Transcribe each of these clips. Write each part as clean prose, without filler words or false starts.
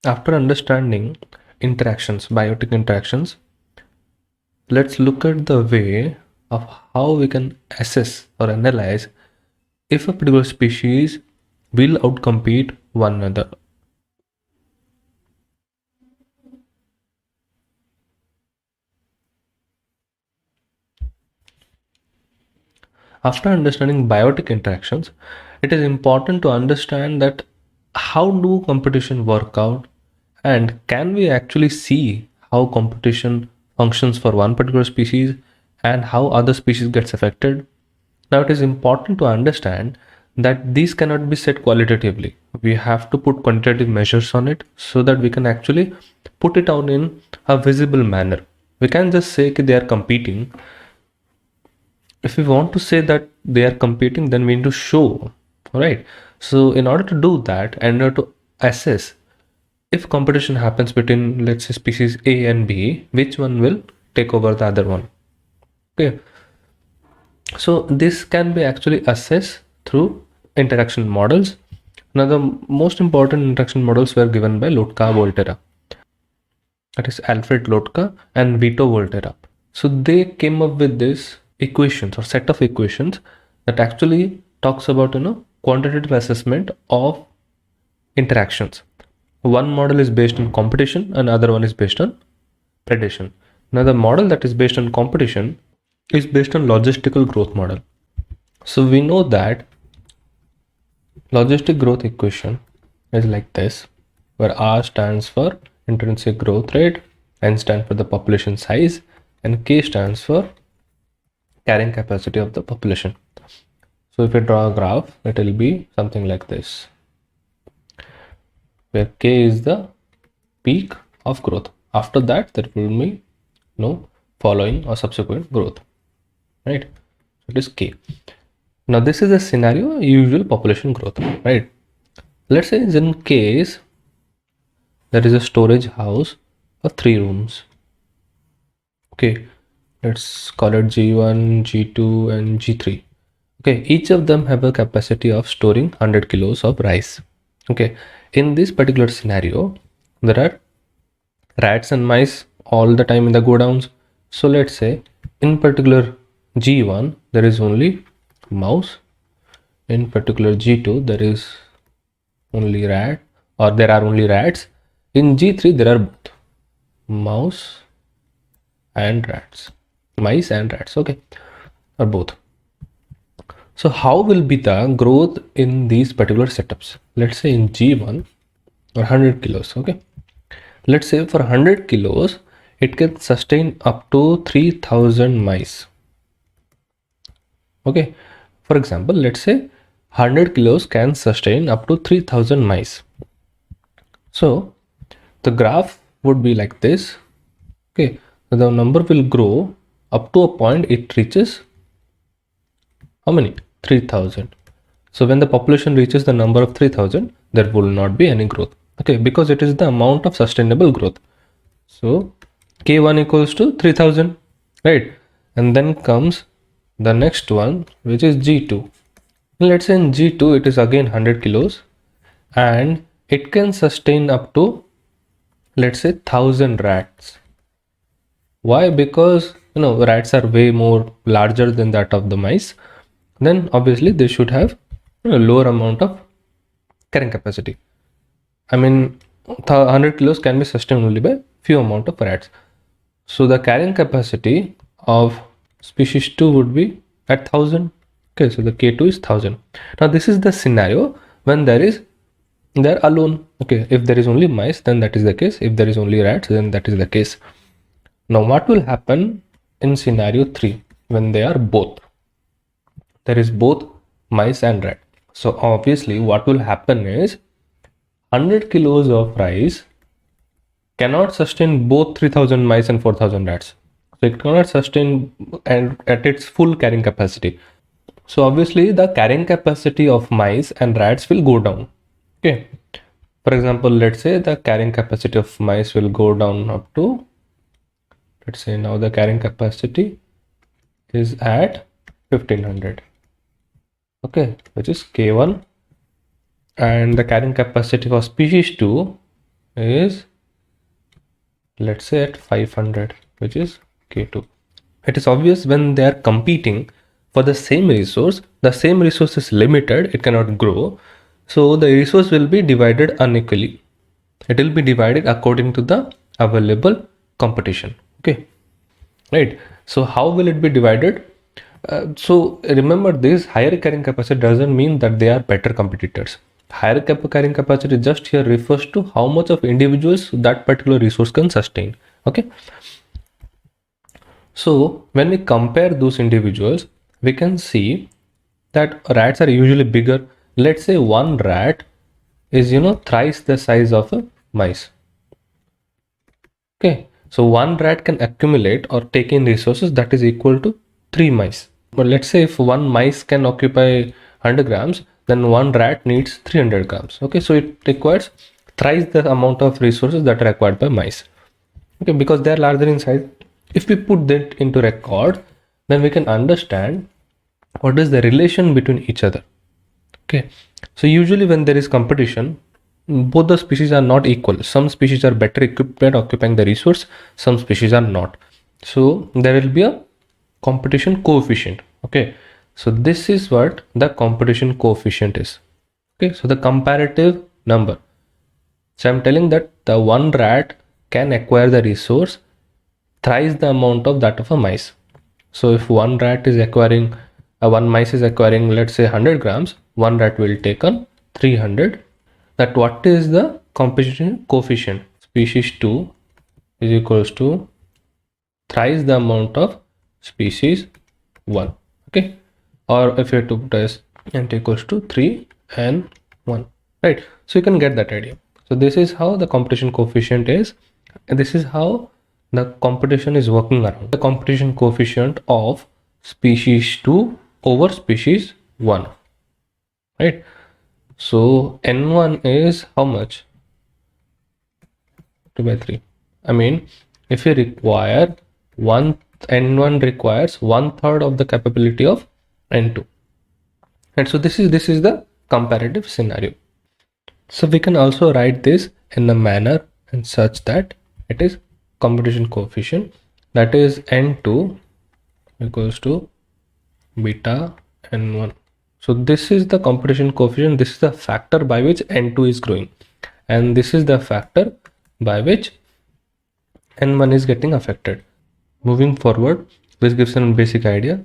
After understanding biotic interactions, let's look at the way of how we can assess or analyze if a particular species will outcompete one another. After understanding biotic interactions, it is important to understand that how do competition work out, and can we actually see how competition functions for one particular species and how other species gets affected. Now it is important to understand that these cannot be set qualitatively. We have to put quantitative measures on it so that we can actually put it out in a visible manner. We can't just say that they are competing. If we want to say that they are competing, then we need to show, right? So in order to do that, and in order to assess if competition happens between, let's say, species A and B, which one will take over the other one? Okay, so this can be actually assessed through interaction models. Now the most important interaction models were given by Lotka-Volterra, that is Alfred Lotka and Vito Volterra. So they came up with this equations or set of equations that actually talks about quantitative assessment of interactions. One model is based on competition and other one is based on predation. Now the model that is based on competition is based on logistical growth model. So we know that logistic growth equation is like this, where R stands for intrinsic growth rate, N stands for the population size, and K stands for carrying capacity of the population. So if we draw a graph, it will be something like this, where K is the peak of growth. After that, there will be no following or subsequent growth, right? So it is K. Now this is a scenario usual population growth, right? Let's say in case there is a storage house of 3 rooms. Okay, let's call it G1, G2 and G3. Okay, each of them have a capacity of storing 100 kilos of rice. Okay, in this particular scenario, there are rats and mice all the time in the godowns. So let's say in particular G1 there is only mouse, in particular G2 there is only rat, or there are only rats. In G3 there are both mouse and rats, mice and rats, okay, or both. So how will be the growth in these particular setups? Let's say in G1 or 100 kilos, okay. Let's say for 100 kilos, it can sustain up to 3000 mice. Okay, for example, let's say 100 kilos can sustain up to 3000 mice. So the graph would be like this. Okay, so the number will grow up to a point it reaches how many? 3000. So when the population reaches the number of 3000, there will not be any growth. Okay, because it is the amount of sustainable growth. So K1 equals to 3000, right? And then comes the next one, which is G2. Let's say in G2 it is again 100 kilos and it can sustain up to, let's say, 1000 rats. Why? Because rats are way more larger than that of the mice. Then obviously they should have a lower amount of carrying capacity. I mean, 100 kilos can be sustained only by few amount of rats. So the carrying capacity of species 2 would be at 1000. Okay, so the K2 is 1000. Now this is the scenario when they're alone. Okay, if there is only mice, then that is the case. If there is only rats, then that is the case. Now what will happen in scenario 3 when they are both? There is both mice and rat. So obviously what will happen is 100 kilos of rice cannot sustain both 3000 mice and 4000 rats. So it cannot sustain at its full carrying capacity. So obviously the carrying capacity of mice and rats will go down. Okay. For example, let's say the carrying capacity of mice will go down up to, let's say now the carrying capacity is at 1500. Okay, which is K1, and the carrying capacity for species 2 is, let's say, at 500, which is K2. It is obvious when they are competing for the same resource is limited, it cannot grow. So the resource will be divided unequally. It will be divided according to the available competition. Okay, right. So how will it be divided? So remember this, higher carrying capacity doesn't mean that they are better competitors. Higher carrying capacity just here refers to how much of individuals that particular resource can sustain. Okay. So when we compare those individuals, we can see that rats are usually bigger. Let's say one rat is, thrice the size of a mice. Okay, so one rat can accumulate or take in resources that is equal to 3 mice. But let's say if one mice can occupy 100 grams, then one rat needs 300 grams. Okay, so it requires thrice the amount of resources that are required by mice. Okay, because they are larger in size. If we put that into record, then we can understand what is the relation between each other. Okay, so usually when there is competition, both the species are not equal. Some species are better equipped at occupying the resource, some species are not. So there will be a competition coefficient. Okay, so this is what the competition coefficient is. Okay, so the comparative number. So I'm telling that the one rat can acquire the resource thrice the amount of that of a mice. So if one rat is acquiring, one mice is acquiring, let's say 100 grams, one rat will take on 300. That what is the competition coefficient? Species 2 is equals to thrice the amount of species 1. Okay, or if you have to put as n equals to 3 and 1, right? So you can get that idea. So this is how the competition coefficient is, and this is how the competition is working around. The competition coefficient of species 2 over species 1, right? So n1 is how much? 2 by 3. I mean, if you require n1 requires 1/3 of the capability of n2. And so this is the comparative scenario. So we can also write this in a manner and such that it is competition coefficient, that is n2 equals to beta n1. So this is the competition coefficient, this is the factor by which n2 is growing, and this is the factor by which n1 is getting affected. Moving forward, this gives a basic idea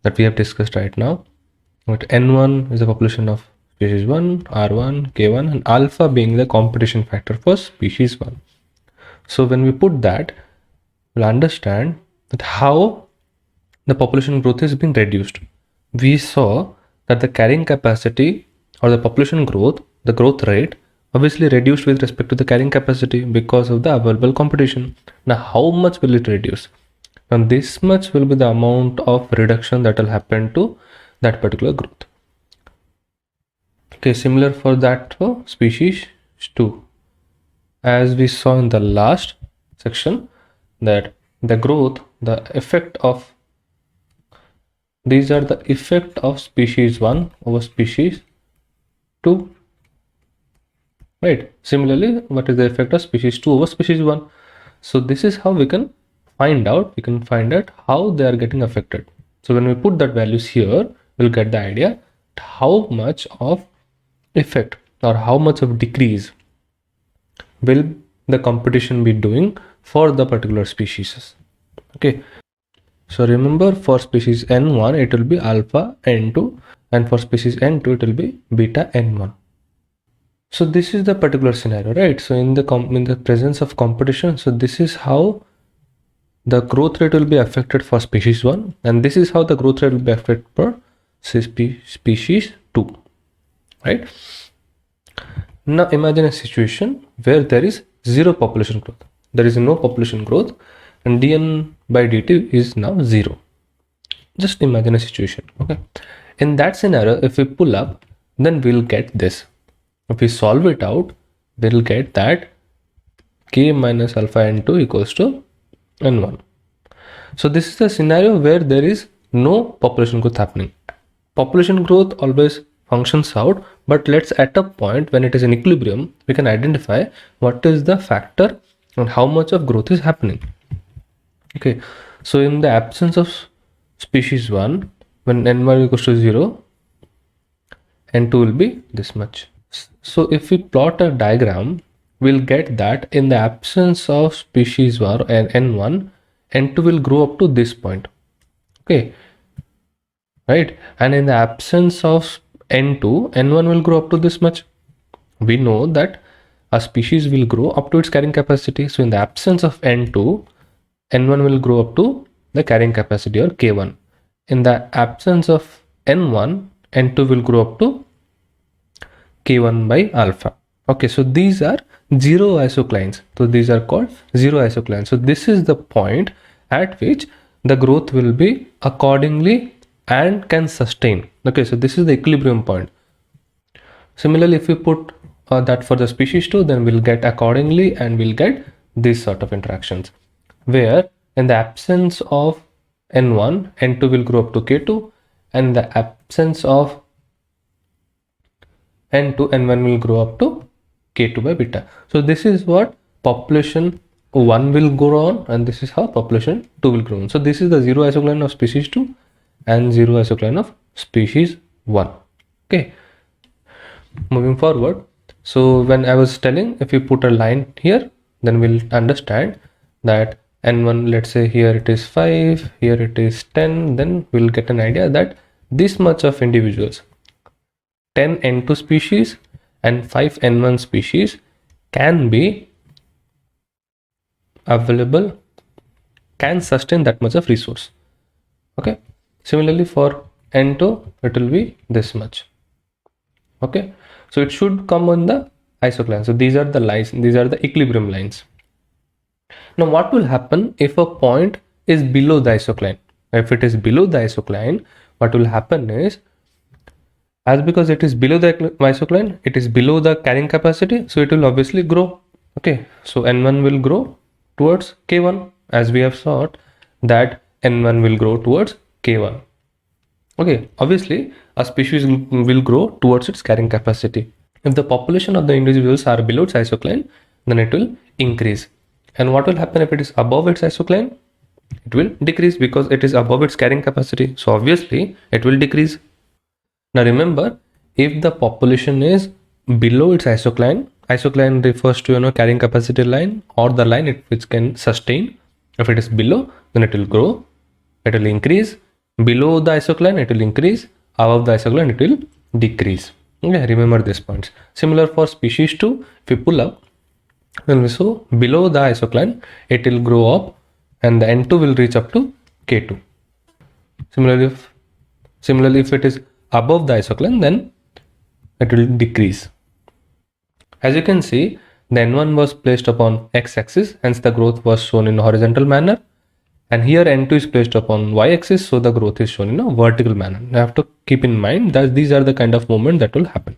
that we have discussed right now. But n1 is the population of species 1, r1, k1, and alpha being the competition factor for species 1. So when we put that, we'll understand that how the population growth is being reduced. We saw that the carrying capacity or the population growth, the growth rate, obviously reduced with respect to the carrying capacity because of the available competition. Now how much will it reduce? And this much will be the amount of reduction that will happen to that particular growth. Okay, similar for that for species 2. As we saw in the last section, that the growth, the effect of, these are the effect of species 1 over species 2, right? Similarly, what is the effect of species 2 over species 1? So this is how we can find out how they are getting affected. So when we put that values here, we'll get the idea how much of effect or how much of decrease will the competition be doing for the particular species. Okay, so remember, for species n1 it will be alpha n2, and for species n2 it will be beta n1. So this is the particular scenario, right? So in the presence of competition, so this is how the growth rate will be affected for species 1, and this is how the growth rate will be affected for species 2, right? Now imagine a situation where there is zero population growth. There is no population growth and dn by dt is now 0. Just imagine a situation, okay? In that scenario, if we pull up, then we'll get this. If we solve it out, we'll get that k minus alpha n2 equals to n1. So this is the scenario where there is no population growth happening. Population growth always functions out But let's at a point when it is in equilibrium, we can identify what is the factor and how much of growth is happening. Okay, so in the absence of species 1, when n1 equals to 0, n2 will be this much. So if we plot a diagram, we'll get that in the absence of species 1 and n1, n2 will grow up to this point. Okay, right? And in the absence of n2, n1 will grow up to this much. We know that a species will grow up to its carrying capacity. So in the absence of n2, n1 will grow up to the carrying capacity or k1. In the absence of n1, n2 will grow up to k1 by alpha. Okay, so these are zero isoclines. So these are called zero isoclines. So this is the point at which the growth will be accordingly and can sustain. Okay, so this is the equilibrium point. Similarly, if we put that for the species 2, then we'll get accordingly and we'll get this sort of interactions, where in the absence of n1, n2 will grow up to k2, and the absence of n2, n1 will grow up to k2 by beta. So this is what population 1 will grow on, and this is how population 2 will grow on. So this is the zero isocline of species 2 and zero isocline of species 1. Okay, moving forward. So when I was telling, if you put a line here, then we'll understand that n1, let's say here it is 5, here it is 10, then we'll get an idea that this much of individuals, 10 n2 species and 5 n1 species, can be available, can sustain that much of resource. Okay, similarly for n2 it will be this much. Okay, so it should come on the isocline. So these are the lines, these are the equilibrium lines. Now what will happen if a point is below the isocline? If it is below the isocline, what will happen is, as because it is below the isocline, it is below the carrying capacity, so it will obviously grow. Okay, so n1 will grow towards k1, as we have saw that n1 will grow towards k1. Okay, obviously a species will grow towards its carrying capacity. If the population of the individuals are below its isocline, then it will increase. And what will happen if it is above its isocline? It will decrease because it is above its carrying capacity. So obviously it will decrease. Now remember, if the population is below its isocline, isocline refers to carrying capacity line or the line which can sustain. If it is below, then it will grow, it will increase. Below the isocline, it will increase. Above the isocline, it will decrease. Okay, remember these points. Similar for species 2, if we pull up, then we saw below the isocline, it will grow up and the n2 will reach up to k2. Similarly, if it is above the isocline, then it will decrease. As you can see, the n1 was placed upon x-axis, hence the growth was shown in a horizontal manner. And here n2 is placed upon y-axis, so the growth is shown in a vertical manner. You have to keep in mind that these are the kind of movement that will happen.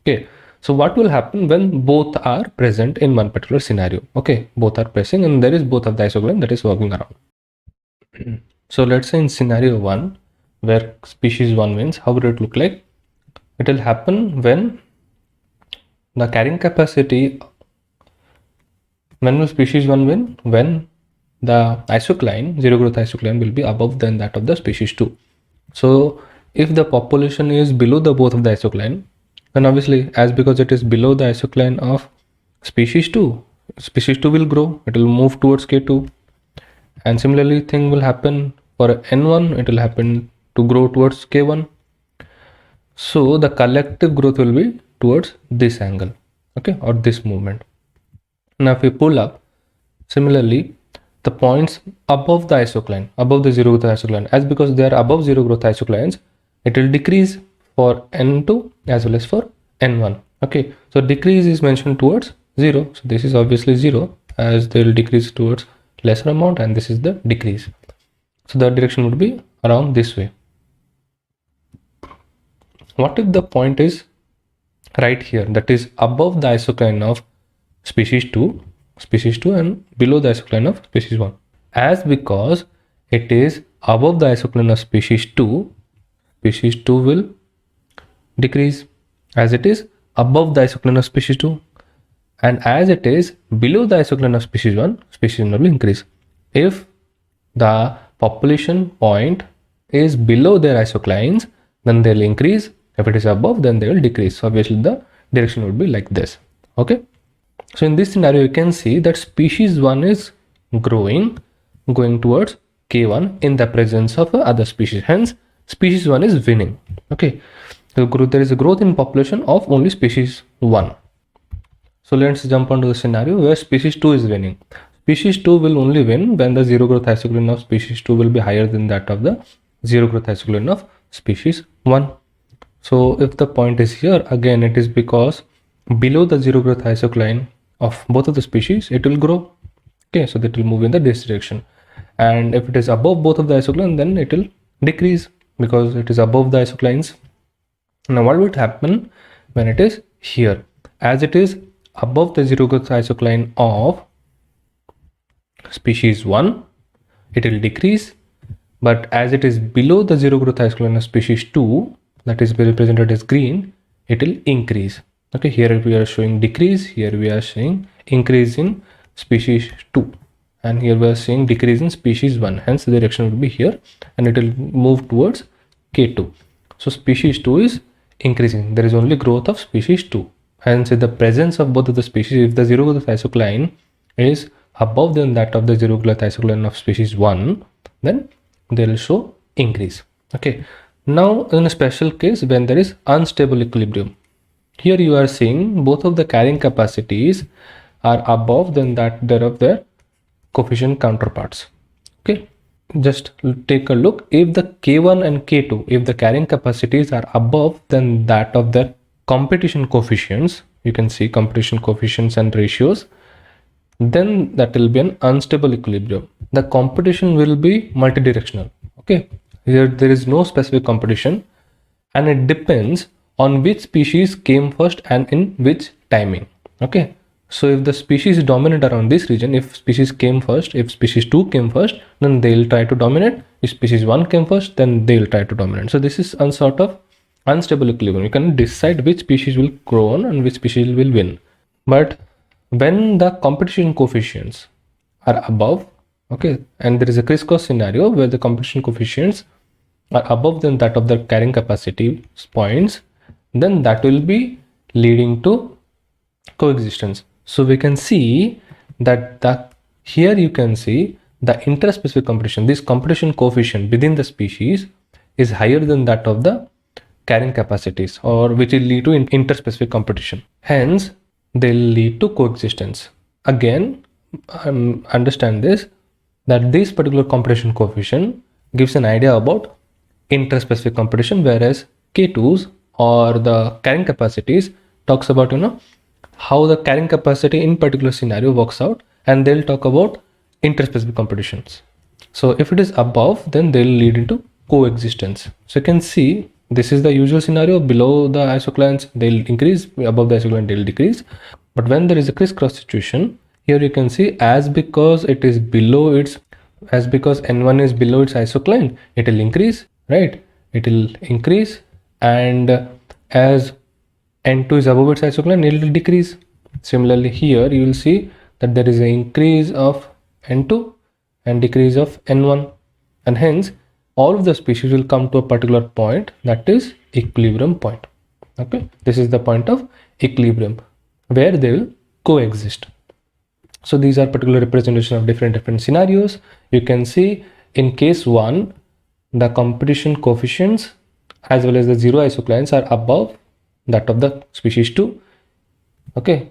Okay, so what will happen when both are present in one particular scenario? Okay, both are pressing and there is both of the isocline that is working around. So let's say in scenario 1, where species 1 wins, how would it look like? It will happen when the carrying capacity, when will species 1 win? When the isocline, zero growth isocline, will be above than that of the species 2. So if the population is below the both of the isocline, then obviously, as because it is below the isocline of species 2 will grow, it will move towards k2. And similarly thing will happen for n1, it will happen to grow towards k1. So the collective growth will be towards this angle, okay, or this movement. Now if we pull up, similarly the points above the isocline, above the zero growth isocline, as because they are above zero growth isoclines, it will decrease for n2 as well as for n1. Okay, so decrease is mentioned towards 0, so this is obviously 0, as they will decrease towards lesser amount, and this is the decrease. So the direction would be around this way. What if the point is right here, that is above the isocline of species 2 and below the isocline of species 1? As because it is above the isocline of species 2 will decrease, as it is above the isocline of species 2, and as it is below the isocline of species 1, species 1 will increase. If the population point is below their isoclines, then they'll increase. If it is above, then they will decrease. So obviously the direction would be like this. Okay. So in this scenario, you can see that species 1 is growing, going towards K1 in the presence of other species. Hence, species 1 is winning. Okay. So there is a growth in population of only species 1. So let's jump onto the scenario where species 2 is winning. Species 2 will only win when the zero growth isocline of species 2 will be higher than that of the zero growth isocline of species 1. So if the point is here, again it is because below the zero growth isocline of both of the species, it will grow. Okay, so that will move in this direction. And if it is above both of the isoclines, then it will decrease because it is above the isoclines. Now what would happen when it is here? As it is above the zero growth isocline of species 1, it will decrease, but as it is below the zero growth isocline of species 2, that is represented as green, it will increase. Okay, here we are showing decrease, here we are showing increase in species 2, and here we are seeing decrease in species 1. Hence the direction will be here, and it will move towards K2. So species 2 is increasing. There is only growth of species 2. Hence in the presence of both of the species, if the zero growth isocline is above than that of the zero growth isocline of species 1, then they will show increase. Okay. Now in a special case when there is unstable equilibrium, here you are seeing both of the carrying capacities are above than that there of their coefficient counterparts. Okay, just take a look. If the K1 and K2, if the carrying capacities are above than that of their competition coefficients, you can see competition coefficients and ratios, then that will be an unstable equilibrium. The competition will be multidirectional. Okay, here there is no specific competition, and it depends on which species came first and in which timing. Okay, so if the species is dominant around this region, if species came first, if species 2 came first, then they'll try to dominate. If species 1 came first, then they'll try to dominate. So this is a sort of unstable equilibrium. You can decide which species will grow on and which species will win. But when the competition coefficients are above, okay, and there is a crisscross scenario where the competition coefficients are above than that of the carrying capacity points, then that will be leading to coexistence. So we can see that here you can see the interspecific competition. This competition coefficient within the species is higher than that of the carrying capacities, or which will lead to interspecific competition. Hence, they'll lead to coexistence. Again, understand this, that this particular competition coefficient gives an idea about interspecific competition, whereas K2s or the carrying capacities talks about how the carrying capacity in particular scenario works out, and they'll talk about interspecific competitions. So if it is above, then they'll lead into coexistence. So you can see this is the usual scenario. Below the isoclines they'll increase, above the isocline they'll decrease. But when there is a crisscross situation, here you can see as because it is below its, as because N1 is below its isocline, it will increase, right? It will increase, and as N2 is above its isocline, it will decrease. Similarly here you will see that there is an increase of N2 and decrease of N1, and hence all of the species will come to a particular point, that is equilibrium point. Okay, this is the point of equilibrium where they will coexist. So these are particular representation of different scenarios. You can see in case 1, the competition coefficients as well as the zero isoclines are above that of the species 2. Okay,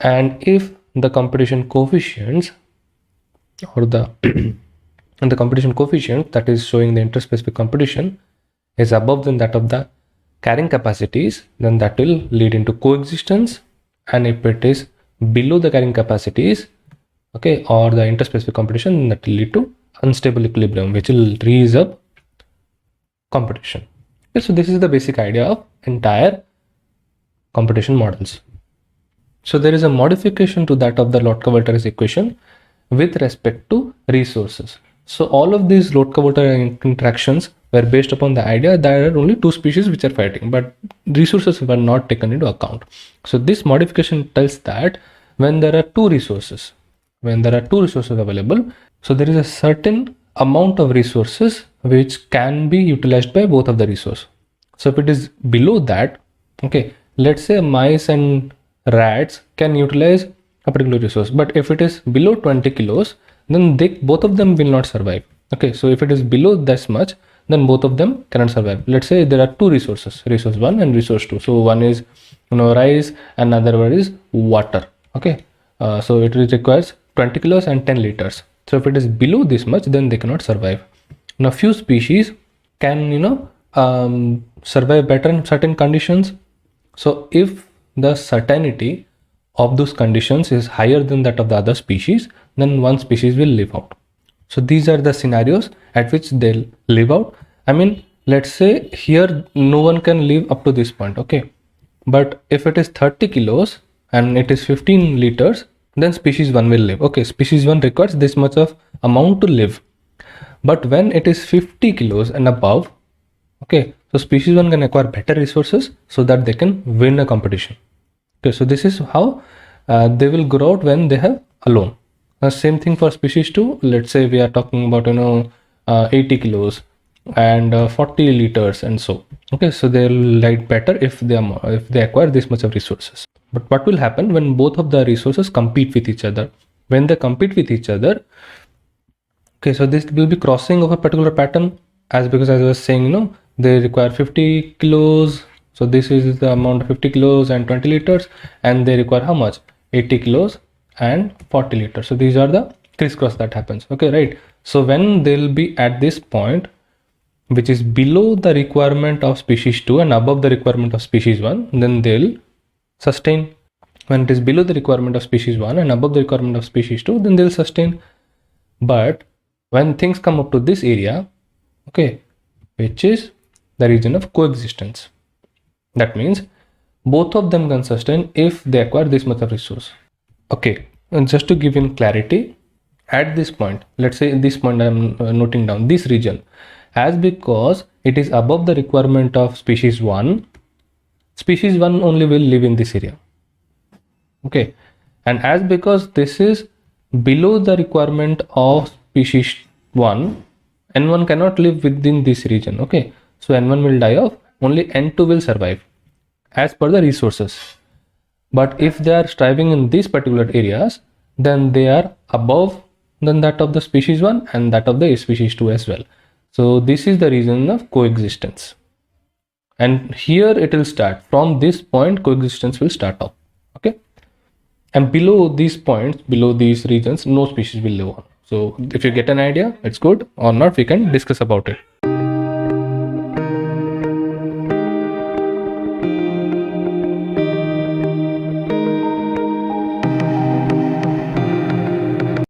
and if the competition coefficients or the and the competition coefficient that is showing the interspecific competition is above than that of the carrying capacities, then that will lead into coexistence. And if it is below the carrying capacities, okay, or the interspecific competition, that will lead to unstable equilibrium, which will raise up competition. Okay, so this is the basic idea of entire competition models. So there is a modification to that of the Lotka-Volterra's equation with respect to resources. So all of these Lotka-Volterra interactions where based upon the idea there are only two species which are fighting, but resources were not taken into account. So this modification tells that when there are two resources available, so there is a certain amount of resources which can be utilized by both of the resource. So if it is below that, okay, let's say mice and rats can utilize a particular resource, but if it is below 20 kilos, then both of them will not survive. Okay, so if it is below this much, then both of them cannot survive. Let's say there are two resources, resource 1 and resource 2. So one is rice and another one is water. Okay, so it requires 20 kilos and 10 liters. So if it is below this much, then they cannot survive. Now few species can survive better in certain conditions. So if the certainty of those conditions is higher than that of the other species, then one species will live out. So these are the scenarios at which they'll live out. I mean, let's say here no one can live up to this point, okay, but if it is 30 kilos and it is 15 liters, then species 1 will live. Okay, species 1 requires this much of amount to live, but when it is 50 kilos and above, okay, so species 1 can acquire better resources so that they can win a competition. Okay, so this is how they will grow out when they have alone. Same thing for species 2. Let's say we are talking about 80 kilos and 40 liters and so. Okay, so they'll light better if they acquire this much of resources. But what will happen when both of the resources compete with each other? When they compete with each other, okay, so this will be crossing of a particular pattern, because as I was saying, they require 50 kilos. So this is the amount of 50 kilos and 20 liters, and they require how much? 80 kilos and 40 liters. So these are the crisscross that happens. Okay, right? So when they'll be at this point, which is below the requirement of species 2 and above the requirement of species 1, then they'll sustain. When it is below the requirement of species 1 and above the requirement of species 2, then they'll sustain. But when things come up to this area, okay, which is the region of coexistence, that means both of them can sustain if they acquire this much of resource. Okay, and just to give in clarity, at this point, let's say in this point I'm noting down this region, as because it is above the requirement of species 1, species 1 only will live in this area. Okay, and as because this is below the requirement of species 1, N1 cannot live within this region. Okay, so N1 will die off, only N2 will survive as per the resources. But if they are striving in these particular areas, then they are above than that of the species 1 and that of the species 2 as well. So this is the reason of coexistence. And here it will start. From this point, coexistence will start off. Okay. And below these points, below these regions, no species will live on. So if you get an idea, it's good, or not, we can discuss about it.